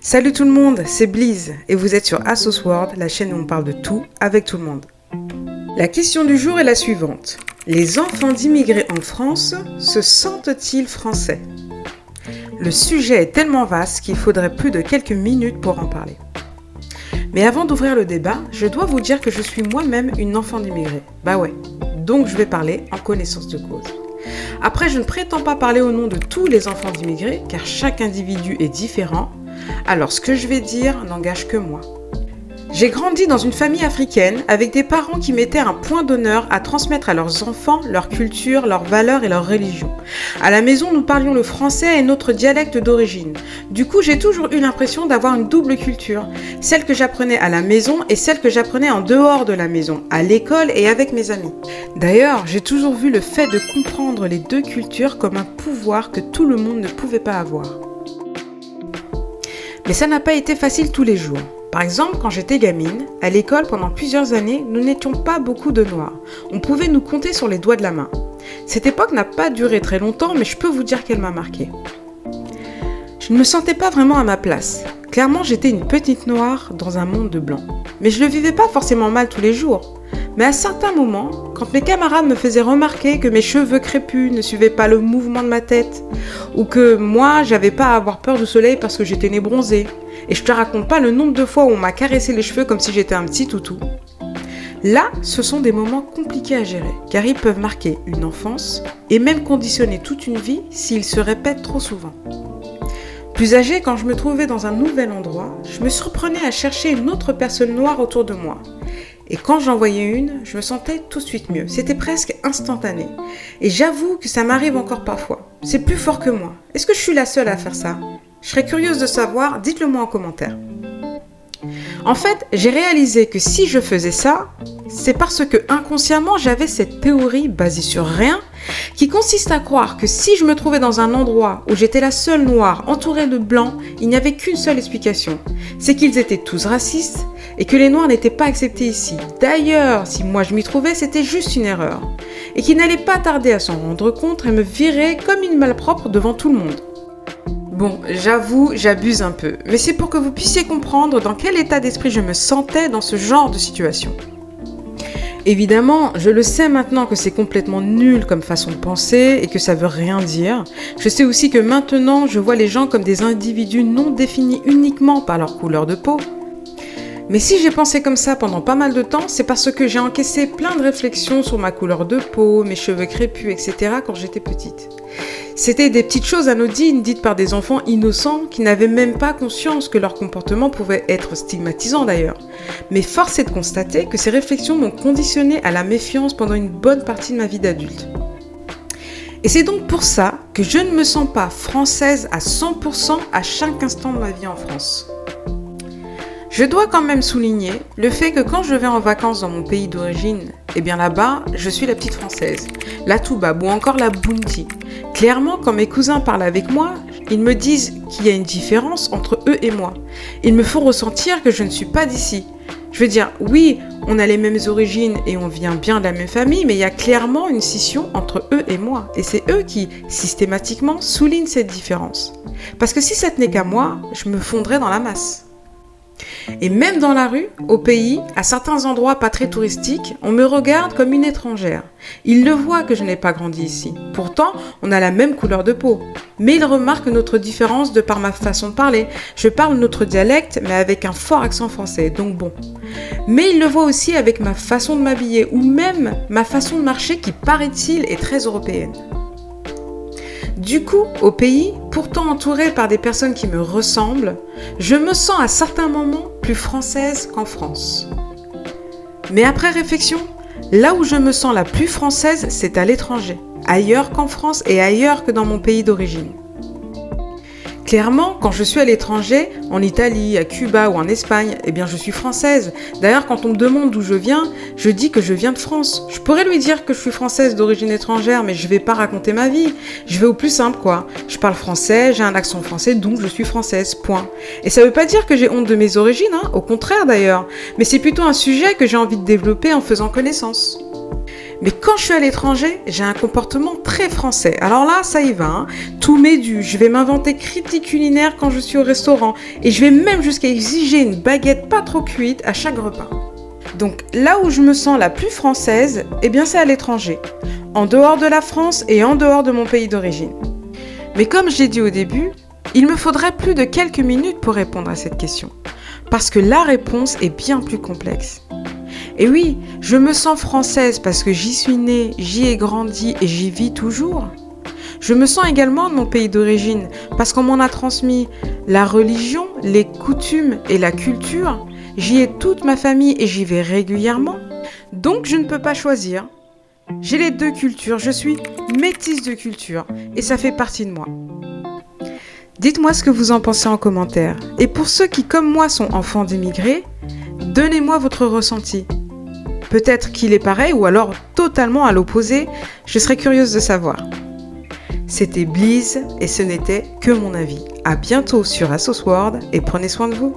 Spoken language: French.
Salut tout le monde, c'est Bliz et vous êtes sur Assos World, la chaîne où on parle de tout avec tout le monde. La question du jour est la suivante. Les enfants d'immigrés en France se sentent-ils français ? Le sujet est tellement vaste qu'il faudrait plus de quelques minutes pour en parler. Mais avant d'ouvrir le débat, je dois vous dire que je suis moi-même une enfant d'immigrés. Bah ouais, donc je vais parler en connaissance de cause. Après, je ne prétends pas parler au nom de tous les enfants d'immigrés, car chaque individu est différent. Alors ce que je vais dire n'engage que moi. J'ai grandi dans une famille africaine avec des parents qui mettaient un point d'honneur à transmettre à leurs enfants leur culture, leurs valeurs et leur religion. À la maison, nous parlions le français et notre dialecte d'origine. Du coup, j'ai toujours eu l'impression d'avoir une double culture, celle que j'apprenais à la maison et celle que j'apprenais en dehors de la maison, à l'école et avec mes amis. D'ailleurs, j'ai toujours vu le fait de comprendre les deux cultures comme un pouvoir que tout le monde ne pouvait pas avoir. Mais ça n'a pas été facile tous les jours. Par exemple, quand j'étais gamine, à l'école pendant plusieurs années, nous n'étions pas beaucoup de noirs. On pouvait nous compter sur les doigts de la main. Cette époque n'a pas duré très longtemps, mais je peux vous dire qu'elle m'a marquée. Je ne me sentais pas vraiment à ma place. Clairement, j'étais une petite noire dans un monde de blancs. Mais je ne le vivais pas forcément mal tous les jours. Mais à certains moments, quand mes camarades me faisaient remarquer que mes cheveux crépus ne suivaient pas le mouvement de ma tête, ou que moi, j'avais pas à avoir peur du soleil parce que j'étais née bronzée, et je te raconte pas le nombre de fois où on m'a caressé les cheveux comme si j'étais un petit toutou. Là, ce sont des moments compliqués à gérer, car ils peuvent marquer une enfance et même conditionner toute une vie s'ils se répètent trop souvent. Plus âgée, quand je me trouvais dans un nouvel endroit, je me surprenais à chercher une autre personne noire autour de moi. Et quand j'en voyais une, je me sentais tout de suite mieux. C'était presque instantané. Et j'avoue que ça m'arrive encore parfois. C'est plus fort que moi. Est-ce que je suis la seule à faire ça ? Je serais curieuse de savoir, dites-le moi en commentaire. En fait, j'ai réalisé que si je faisais ça, c'est parce que inconsciemment j'avais cette théorie basée sur rien, qui consiste à croire que si je me trouvais dans un endroit où j'étais la seule noire entourée de blancs, il n'y avait qu'une seule explication. C'est qu'ils étaient tous racistes et que les noirs n'étaient pas acceptés ici. D'ailleurs, si moi je m'y trouvais, c'était juste une erreur. Et qu'ils n'allaient pas tarder à s'en rendre compte et me virer comme une malpropre devant tout le monde. Bon, j'avoue, j'abuse un peu, mais c'est pour que vous puissiez comprendre dans quel état d'esprit je me sentais dans ce genre de situation. Évidemment, je le sais maintenant que c'est complètement nul comme façon de penser et que ça veut rien dire. Je sais aussi que maintenant, je vois les gens comme des individus non définis uniquement par leur couleur de peau. Mais si j'ai pensé comme ça pendant pas mal de temps, c'est parce que j'ai encaissé plein de réflexions sur ma couleur de peau, mes cheveux crépus, etc. quand j'étais petite. C'était des petites choses anodines dites par des enfants innocents qui n'avaient même pas conscience que leur comportement pouvait être stigmatisant d'ailleurs. Mais force est de constater que ces réflexions m'ont conditionnée à la méfiance pendant une bonne partie de ma vie d'adulte. Et c'est donc pour ça que je ne me sens pas française à 100% à chaque instant de ma vie en France. Je dois quand même souligner le fait que quand je vais en vacances dans mon pays d'origine, eh bien là-bas, je suis la petite française, la toubab ou encore la bounty. Clairement, quand mes cousins parlent avec moi, ils me disent qu'il y a une différence entre eux et moi. Ils me font ressentir que je ne suis pas d'ici. Je veux dire, oui, on a les mêmes origines et on vient bien de la même famille, mais il y a clairement une scission entre eux et moi. Et c'est eux qui, systématiquement, soulignent cette différence. Parce que si ça tenait qu'à moi, je me fondrais dans la masse. Et même dans la rue, au pays, à certains endroits pas très touristiques, on me regarde comme une étrangère. Ils le voient que je n'ai pas grandi ici. Pourtant, on a la même couleur de peau. Mais ils remarquent notre différence de par ma façon de parler. Je parle notre dialecte, mais avec un fort accent français, donc bon. Mais ils le voient aussi avec ma façon de m'habiller, ou même ma façon de marcher qui, paraît-il, est très européenne. Du coup, au pays, pourtant entourée par des personnes qui me ressemblent, je me sens à certains moments plus française qu'en France. Mais après réflexion, là où je me sens la plus française, c'est à l'étranger, ailleurs qu'en France et ailleurs que dans mon pays d'origine. Clairement, quand je suis à l'étranger, en Italie, à Cuba ou en Espagne, eh bien je suis française. D'ailleurs, quand on me demande d'où je viens, je dis que je viens de France. Je pourrais lui dire que je suis française d'origine étrangère, mais je vais pas raconter ma vie. Je vais au plus simple, quoi. Je parle français, j'ai un accent français, donc je suis française, point. Et ça veut pas dire que j'ai honte de mes origines, hein, au contraire d'ailleurs. Mais c'est plutôt un sujet que j'ai envie de développer en faisant connaissance. Mais quand je suis à l'étranger, j'ai un comportement très français. Alors là, ça y va, hein. Tout m'est dû. Je vais m'inventer critique culinaire quand je suis au restaurant. Et je vais même jusqu'à exiger une baguette pas trop cuite à chaque repas. Donc là où je me sens la plus française, eh bien c'est à l'étranger. En dehors de la France et en dehors de mon pays d'origine. Mais comme je l'ai dit au début, il me faudrait plus de quelques minutes pour répondre à cette question. Parce que la réponse est bien plus complexe. Et oui, je me sens française parce que j'y suis née, j'y ai grandi et j'y vis toujours. Je me sens également de mon pays d'origine parce qu'on m'en a transmis la religion, les coutumes et la culture. J'y ai toute ma famille et j'y vais régulièrement. Donc je ne peux pas choisir. J'ai les deux cultures, je suis métisse de culture et ça fait partie de moi. Dites-moi ce que vous en pensez en commentaire. Et pour ceux qui, comme moi, sont enfants d'immigrés, donnez-moi votre ressenti. Peut-être qu'il est pareil ou alors totalement à l'opposé, je serais curieuse de savoir. C'était Bliss et ce n'était que mon avis. À bientôt sur ASOS World et prenez soin de vous.